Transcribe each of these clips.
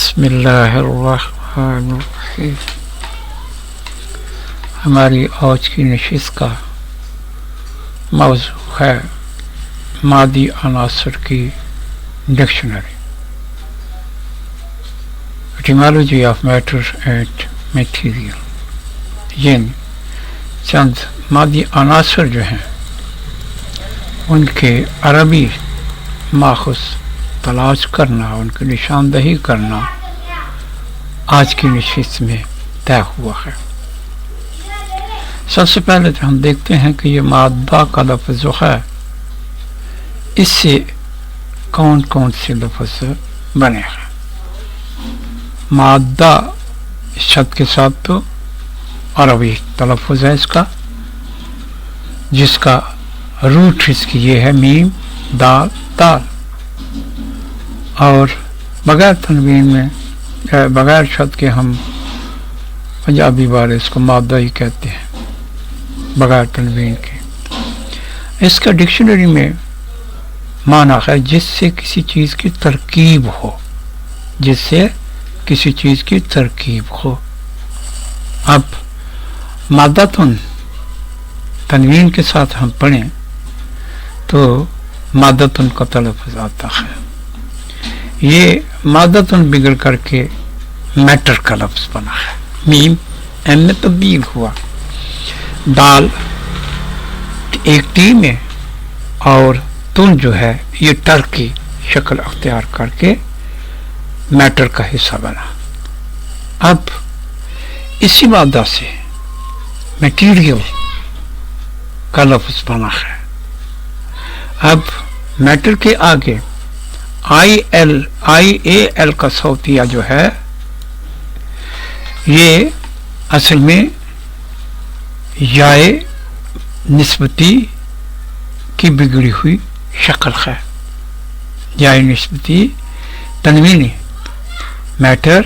بسم اللہ الرحمن الرحیم. ہماری آج کی نشست کا موضوع ہے مادی عناصر کی dictionary, etymology of matter and material. یعنی چند مادی عناصر جو ہیں ان کے عربی ماخذ تلاش کرنا، ان کی نشاندہی کرنا آج کی نشست میں طے ہوا ہے. سب سے پہلے تو ہم دیکھتے ہیں کہ یہ مادہ کا لفظ جو ہے اس سے کون کون سے لفظ بنے ہیں. مادہ شد کے ساتھ تو عربی تلفظ ہے اس کا، جس کا روٹ اس کی یہ ہے میم دال تال، اور بغیر تنوین میں بغیر شد کے ہم پنجابی والے اس کو مادہ ہی کہتے ہیں بغیر تنوین کے. اس کا ڈکشنری میں معنی ہے جس سے کسی چیز کی ترکیب ہو، جس سے کسی چیز کی ترکیب ہو. اب مادتن تنوین کے ساتھ ہم پڑھیں تو مادتن کا تلفظ آتا ہے. یہ مادتن بگڑ کر کے میٹر کا لفظ بنا ہے، میم ایم میں تبدیل ہوا، دال ایک ٹی میں اور تن جو ہے یہ ٹر کی شکل اختیار کر کے میٹر کا حصہ بنا. اب اسی مادہ سے میٹیریل کا لفظ بنا ہے. اب میٹر کے آگے آئی اے ایل کا صوتیہ جو ہے یہ اصل میں یائے نسبتی کی بگڑی ہوئی شکل ہے. یائے نسبتی تنوینی میٹر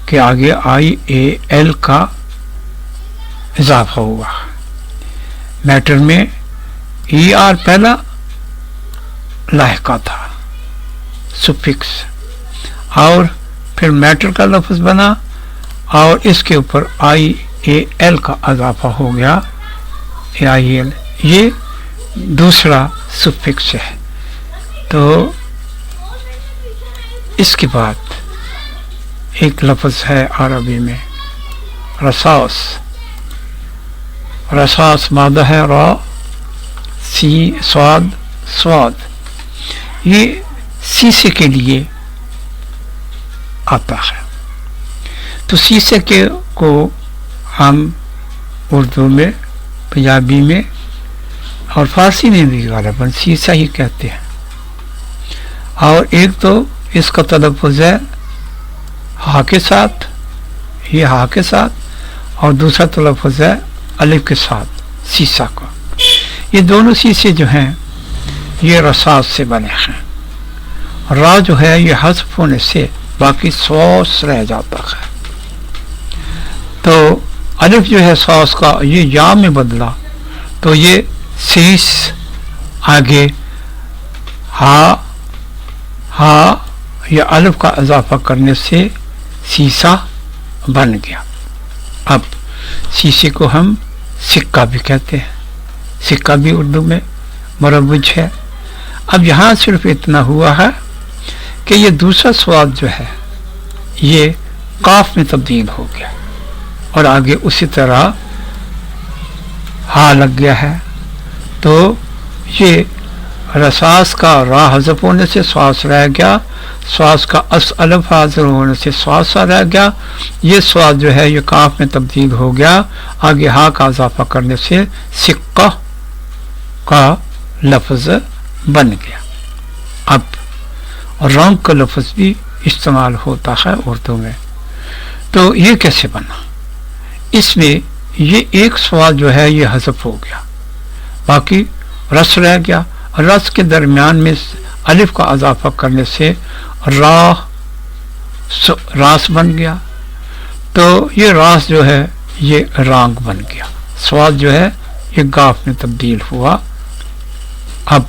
کے آگے آئی اے ایل کا اضافہ ہوا. میٹر میں ای آر پہلا لاحقہ تھا سفکس، اور پھر میٹر کا لفظ بنا اور اس کے اوپر آئی اے ایل کا اضافہ ہو گیا. آئی ایل یہ دوسرا سفکس ہے. تو اس کے بعد ایک لفظ ہے عربی میں رساس. رساس مادہ ہے را سی سواد سواد، یہ سیسے کے لیے آتا ہے. تو سیسے کے کو ہم اردو میں، پنجابی میں اور فارسی میں بھی غالباً سیسا ہی کہتے ہیں. اور ایک تو اس کا تلفظ ہے ہا کے ساتھ، یہ ہا کے ساتھ، اور دوسرا تلفظ ہے الف کے ساتھ سیسا کا. یہ دونوں سیسے جو ہیں یہ رساس سے بنے ہیں. را جو ہے یہ حذف ہونے سے باقی سوس رہ جاتا ہے. تو الف جو ہے سوس کا یہ یا میں بدلا تو یہ سیس آگے ہا یا الف کا اضافہ کرنے سے سیسا بن گیا. اب سیسے کو ہم سکہ بھی کہتے ہیں، سکہ بھی اردو میں مروج ہے. اب یہاں صرف اتنا ہوا ہے کہ یہ دوسرا سواد جو ہے یہ قاف میں تبدیل ہو گیا اور آگے اسی طرح ہا لگ گیا ہے. تو یہ رساس کا را حذف ہونے سے سواس رہ گیا، سواس کا اس الف حاضر ہونے سے سواسا رہ گیا. یہ سواد جو ہے یہ قاف میں تبدیل ہو گیا، آگے ہا کا اضافہ کرنے سے سکہ کا لفظ بن گیا. اب رنگ کا لفظ بھی استعمال ہوتا ہے اردو میں. تو یہ کیسے بنا؟ اس میں یہ ایک سواد جو ہے یہ حذف ہو گیا، باقی رس رہ گیا. رس کے درمیان میں الف کا اضافہ کرنے سے راس بن گیا. تو یہ راس جو ہے یہ رانگ بن گیا. سواد جو ہے یہ گاف میں تبدیل ہوا. اب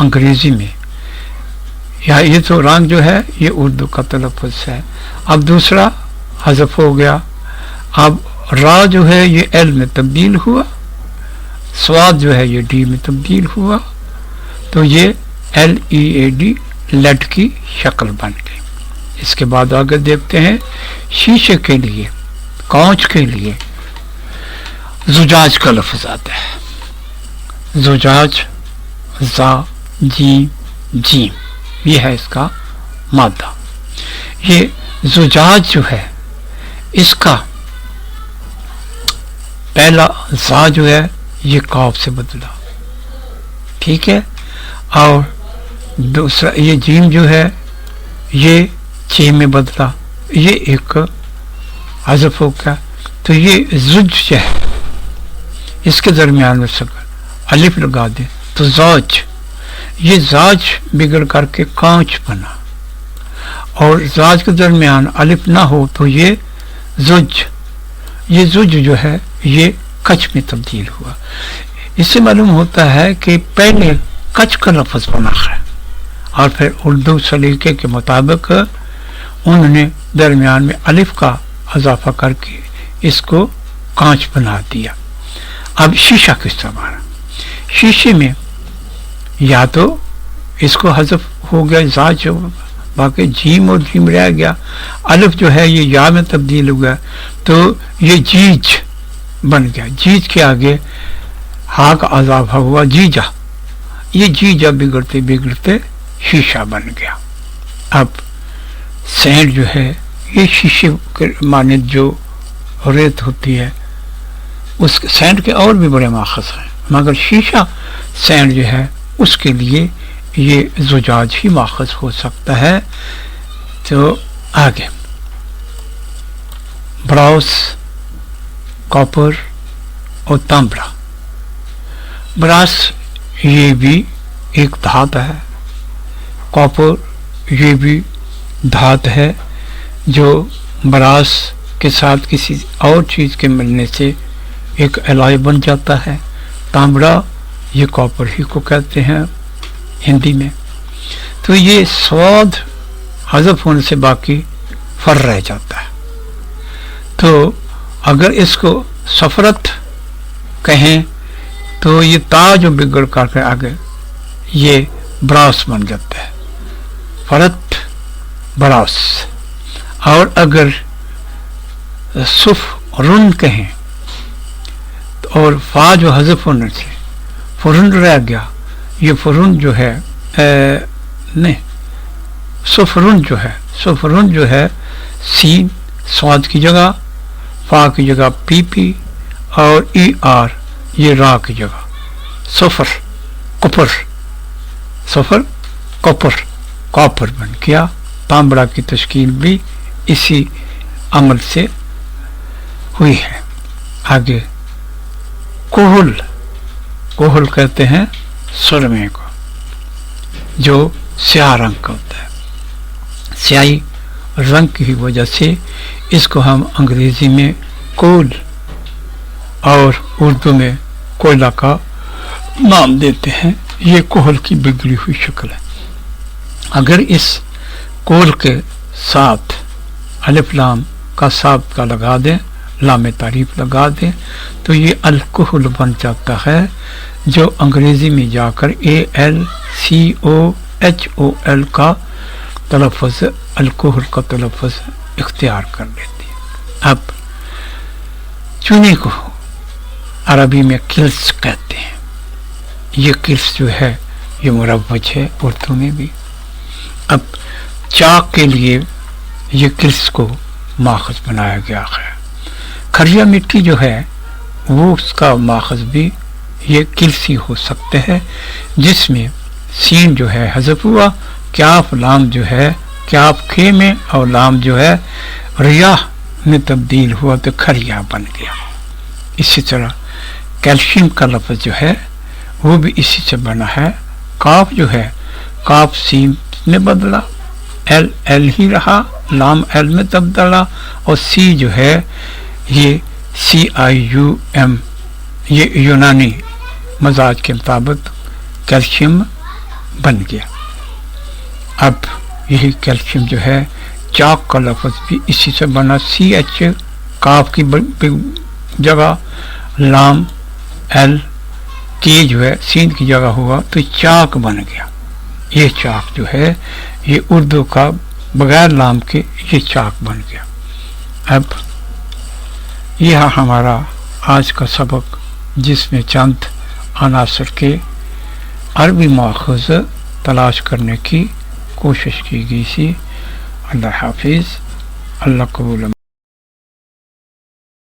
انگریزی میں یہ تو رنگ جو ہے یہ اردو کا تلفظ ہے. اب دوسرا حذف ہو گیا. اب را جو ہے یہ ایل میں تبدیل ہوا, سواد جو ہے یہ ڈی میں تبدیل ہوا, تو یہ ایل ای اے ڈی لیڈ کی شکل بن گئی. اس کے بعد آگے دیکھتے ہیں شیشے کے لیے, کانچ کے لیے زجاج کا لفظ آتا ہے. زجاج, زا جیم جیم, یہ ہے اس کا مادہ. یہ زجاج جو ہے اس کا پہلا زا جو ہے یہ قاف سے بدلا, ٹھیک ہے, اور دوسرا یہ جیم جو ہے یہ چھ میں بدلا, یہ ایک حذف ہو گیا. تو یہ زج جو ہے اس کے درمیان میں سکر الف لگا دیں تو زاج, یہ زاج بگڑ کر کے کانچ بنا, اور زاج کے درمیان الف نہ ہو تو یہ زج, یہ زج جو ہے یہ کچ میں تبدیل ہوا. اس سے معلوم ہوتا ہے کہ پہلے کچ کا لفظ بنا ہے اور پھر اردو سلیقے کے مطابق انہوں نے درمیان میں الف کا اضافہ کر کے اس کو کانچ بنا دیا. اب شیشہ کس طرح بنا؟ شیشے میں یا تو اس کو حذف ہو گیا زاج, باقی جیم اور جیم رہ گیا, الف جو ہے یہ یا میں تبدیل ہو گیا, تو یہ جیج بن گیا. جیج کے آگے ہا کا اضافہ ہوا جیجا, یہ جیجا بگڑتے بگڑتے شیشہ بن گیا. اب سینڈ جو ہے یہ شیشے کے مانند جو ریت ہوتی ہے, اس سینڈ کے اور بھی بڑے ماخذ ہیں, مگر شیشہ سینڈ جو ہے اس کے لیے یہ زجاج ہی ماخذ ہو سکتا ہے. تو آگے براس, کاپر اور تانبڑا. براس یہ بھی ایک دھات ہے, کاپر یہ بھی دھات ہے جو براس کے ساتھ کسی اور چیز کے ملنے سے ایک الائے بن جاتا ہے. تانبڑا یہ کاپر ہی کو کہتے ہیں ہندی میں. تو یہ سواد حذف ہونے سے باقی فر رہ جاتا ہے. تو اگر اس کو سفرت کہیں تو یہ تا جو بگڑ کر کے آگے یہ براس بن جاتا ہے, فرت براس. اور اگر صف رن کہیں اور فا جو حذف ہونے سے فرن رہ گیا, یہ فرن جو ہے نہیں, سفرن جو ہے سین سواد کی جگہ, فا کی جگہ پی پی, اور ای آر یہ را کی جگہ سفر کپر, سفر کپر, کاپر بن گیا. تانبڑا کی تشکیل بھی اسی عمل سے ہوئی ہے. آگے کوہل, کوہل کہتے ہیں سرمے کو جو سیاہ رنگ کا ہوتا ہے. سیاہی رنگ کی وجہ سے اس کو ہم انگریزی میں کول اور اردو میں کوئلہ کا نام دیتے ہیں. یہ کوہل کی بگڑی ہوئی شکل ہے. اگر اس کول کے ساتھ الف لام کا ساتھ کا لگا دیں, لام تعریف لگا دیں, تو یہ الکحل بن جاتا ہے, جو انگریزی میں جا کر ALCOHOL کا تلفظ, الکحل کا تلفظ اختیار کر لیتی ہے. اب چونے کو عربی میں کلس کہتے ہیں. یہ کلس جو ہے یہ مروج ہے اردو میں بھی. اب چاک کے لیے یہ کلس کو ماخذ بنایا گیا ہے. کھریا مٹی جو ہے وہ اس کا ماخذ بھی یہ کلس ہی ہو سکتے ہیں, جس میں سین جو ہے حذف ہوا, کیاف لام جو ہے کیاف کھے میں, اور لام جو ہے ریاح میں تبدیل ہوا تو کھریا بن گیا. اسی طرح کیلشیم کا لفظ جو ہے وہ بھی اسی سے بنا ہے. کاف جو ہے کاف سین میں بدلا, ایل ایل ہی رہا, لام ایل میں تبدلا, اور سی جو ہے یہ CIUM یہ یونانی مزاج کے مطابق کیلشیم بن گیا. اب یہی کیلشیم جو ہے، چاک کا لفظ بھی اسی سے بنا، سی ایچ کاف کی جگہ لام ایل کے جو ہے سین کی جگہ ہوا تو چاک بن گیا. یہ چاک جو ہے یہ اردو کا بغیر لام کے یہ چاک بن گیا. اب یہ ہمارا آج کا سبق، جس میں چند عناصر کے عربی ماخذ تلاش کرنے کی کوشش کی گئی تھی. اللہ حافظ. اللہ قبول